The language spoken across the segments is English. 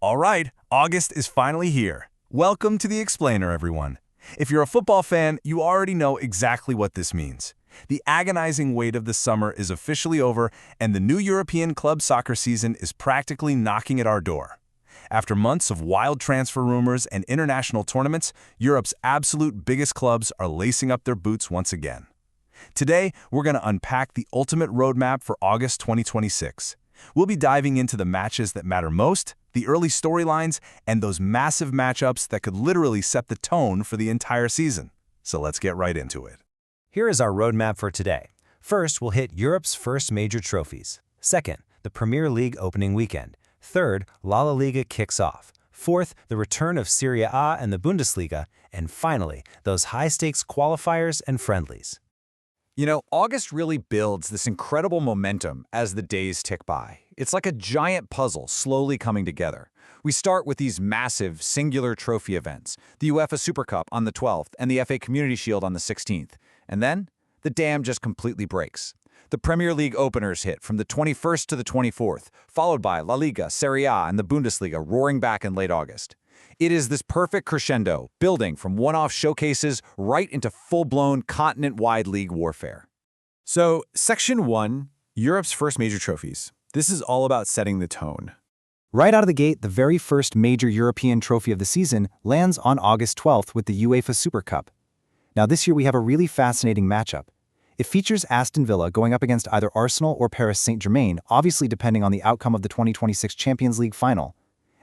All right, August is finally here. Welcome to the Explainer, everyone. If you're a football fan, you already know exactly what this means. The agonizing wait of the summer is officially over, and the new European club soccer season is practically knocking at our door. After months of wild transfer rumors and international tournaments, Europe's absolute biggest clubs are lacing up their boots once again. Today, we're going to unpack the ultimate roadmap for August 2026. We'll be diving into the matches that matter most, the early storylines, and those massive matchups that could literally set the tone for the entire season. So let's get right into it. Here is our roadmap for today. First, we'll hit Europe's first major trophies. Second, the Premier League opening weekend. Third, La Liga kicks off. Fourth, the return of Serie A and the Bundesliga. And finally, those high-stakes qualifiers and friendlies. You know, August really builds this incredible momentum as the days tick by. It's like a giant puzzle slowly coming together. We start with these massive, singular trophy events, the UEFA Super Cup on the 12th and the FA Community Shield on the 16th. And then, the dam just completely breaks. The Premier League openers hit from the 21st to the 24th, followed by La Liga, Serie A, and the Bundesliga roaring back in late August. It is this perfect crescendo, building from one-off showcases right into full-blown continent-wide league warfare. So, Section 1, Europe's first major trophies. This is all about setting the tone. Right out of the gate, the very first major European trophy of the season lands on August 12th with the UEFA Super Cup. Now this year we have a really fascinating matchup. It features Aston Villa going up against either Arsenal or Paris Saint-Germain, obviously depending on the outcome of the 2026 Champions League final.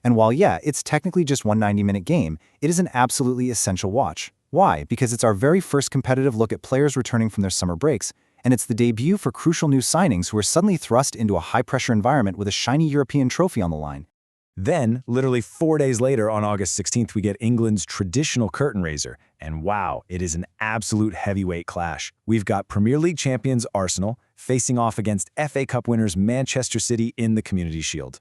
And while it's technically just one 90-minute game, it is an absolutely essential watch. Why? Because it's our very first competitive look at players returning from their summer breaks, and it's the debut for crucial new signings who are suddenly thrust into a high-pressure environment with a shiny European trophy on the line. Then, literally 4 days later on August 16th, we get England's traditional curtain raiser. And wow, it is an absolute heavyweight clash. We've got Premier League champions Arsenal facing off against FA Cup winners Manchester City in the Community Shield.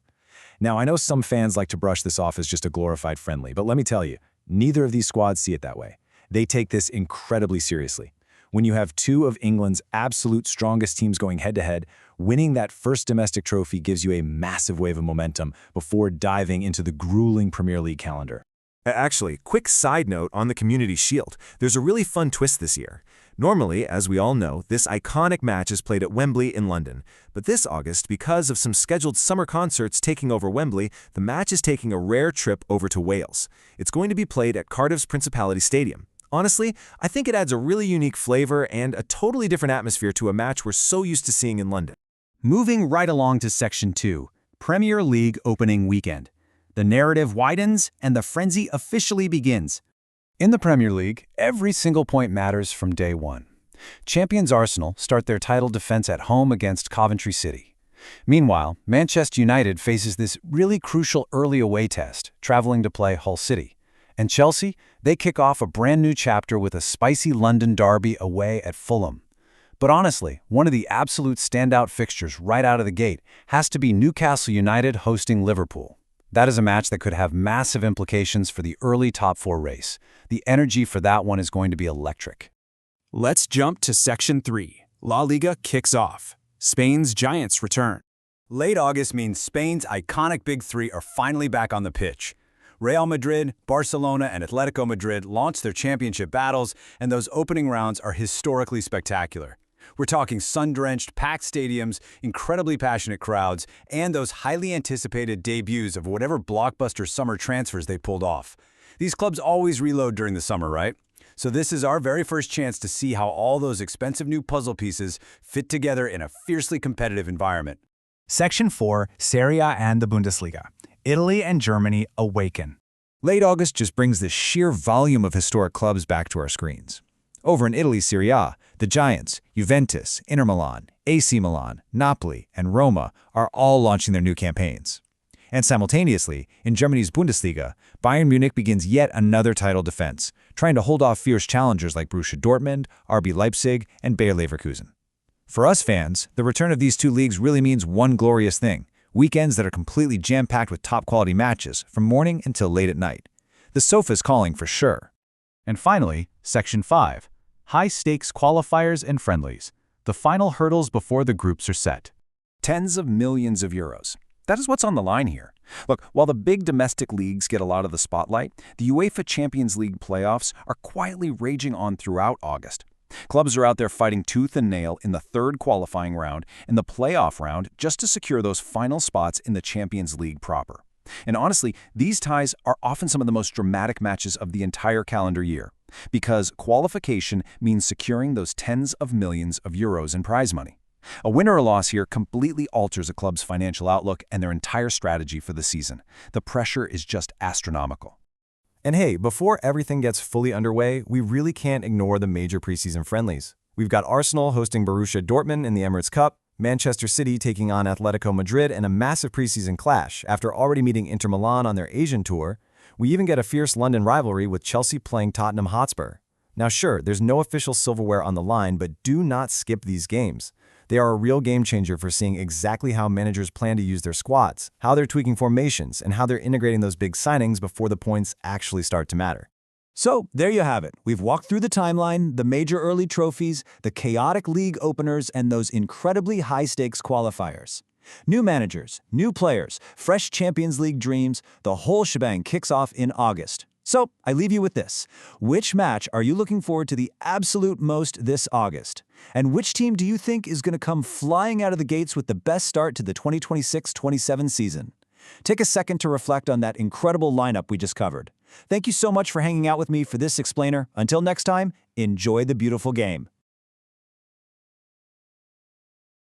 Now, I know some fans like to brush this off as just a glorified friendly, but let me tell you, neither of these squads see it that way. They take this incredibly seriously. When you have two of England's absolute strongest teams going head-to-head, winning that first domestic trophy gives you a massive wave of momentum before diving into the grueling Premier League calendar. Actually, quick side note on the Community Shield. There's a really fun twist this year. Normally, as we all know, this iconic match is played at Wembley in London. But this August, because of some scheduled summer concerts taking over Wembley, the match is taking a rare trip over to Wales. It's going to be played at Cardiff's Principality Stadium. Honestly, I think it adds a really unique flavor and a totally different atmosphere to a match we're so used to seeing in London. Moving right along to Section 2, Premier League opening weekend. The narrative widens and the frenzy officially begins. In the Premier League, every single point matters from day one. Champions Arsenal start their title defense at home against Coventry City. Meanwhile, Manchester United faces this really crucial early away test, traveling to play Hull City. And Chelsea, they kick off a brand new chapter with a spicy London derby away at Fulham. But honestly, one of the absolute standout fixtures right out of the gate has to be Newcastle United hosting Liverpool. That is a match that could have massive implications for the early top four race. The energy for that one is going to be electric. Let's jump to Section 3. La Liga kicks off. Spain's Giants return. Late August means Spain's iconic Big Three are finally back on the pitch. Real Madrid, Barcelona, and Atletico Madrid launched their championship battles, and those opening rounds are historically spectacular. We're talking sun-drenched, packed stadiums, incredibly passionate crowds, and those highly anticipated debuts of whatever blockbuster summer transfers they pulled off. These clubs always reload during the summer, right? So this is our very first chance to see how all those expensive new puzzle pieces fit together in a fiercely competitive environment. Section 4, Serie A and the Bundesliga. Italy and Germany awaken. Late August just brings the sheer volume of historic clubs back to our screens. Over in Italy, Serie A, the Giants, Juventus, Inter Milan, AC Milan, Napoli, and Roma are all launching their new campaigns. And simultaneously, in Germany's Bundesliga, Bayern Munich begins yet another title defense, trying to hold off fierce challengers like Borussia Dortmund, RB Leipzig, and Bayer Leverkusen. For us fans, the return of these two leagues really means one glorious thing: weekends that are completely jam-packed with top-quality matches from morning until late at night. The sofa's calling for sure. And finally, Section 5, high-stakes qualifiers and friendlies. The final hurdles before the groups are set. Tens of millions of euros. That is what's on the line here. Look, while the big domestic leagues get a lot of the spotlight, the UEFA Champions League playoffs are quietly raging on throughout August. Clubs are out there fighting tooth and nail in the third qualifying round and the playoff round just to secure those final spots in the Champions League proper. And honestly, these ties are often some of the most dramatic matches of the entire calendar year, because qualification means securing those tens of millions of euros in prize money. A win or a loss here completely alters a club's financial outlook and their entire strategy for the season. The pressure is just astronomical. And hey, before everything gets fully underway, we really can't ignore the major preseason friendlies. We've got Arsenal hosting Borussia Dortmund in the Emirates Cup, Manchester City taking on Atletico Madrid in a massive preseason clash after already meeting Inter Milan on their Asian tour. We even get a fierce London rivalry with Chelsea playing Tottenham Hotspur. Now sure, there's no official silverware on the line, but do not skip these games. They are a real game changer for seeing exactly how managers plan to use their squads, how they're tweaking formations, and how they're integrating those big signings before the points actually start to matter. So, there you have it. We've walked through the timeline, the major early trophies, the chaotic league openers, and those incredibly high-stakes qualifiers. New managers, new players, fresh Champions League dreams, the whole shebang kicks off in August. So, I leave you with this. Which match are you looking forward to the absolute most this August? And which team do you think is going to come flying out of the gates with the best start to the 2026-27 season? Take a second to reflect on that incredible lineup we just covered. Thank you so much for hanging out with me for this explainer. Until next time, enjoy the beautiful game.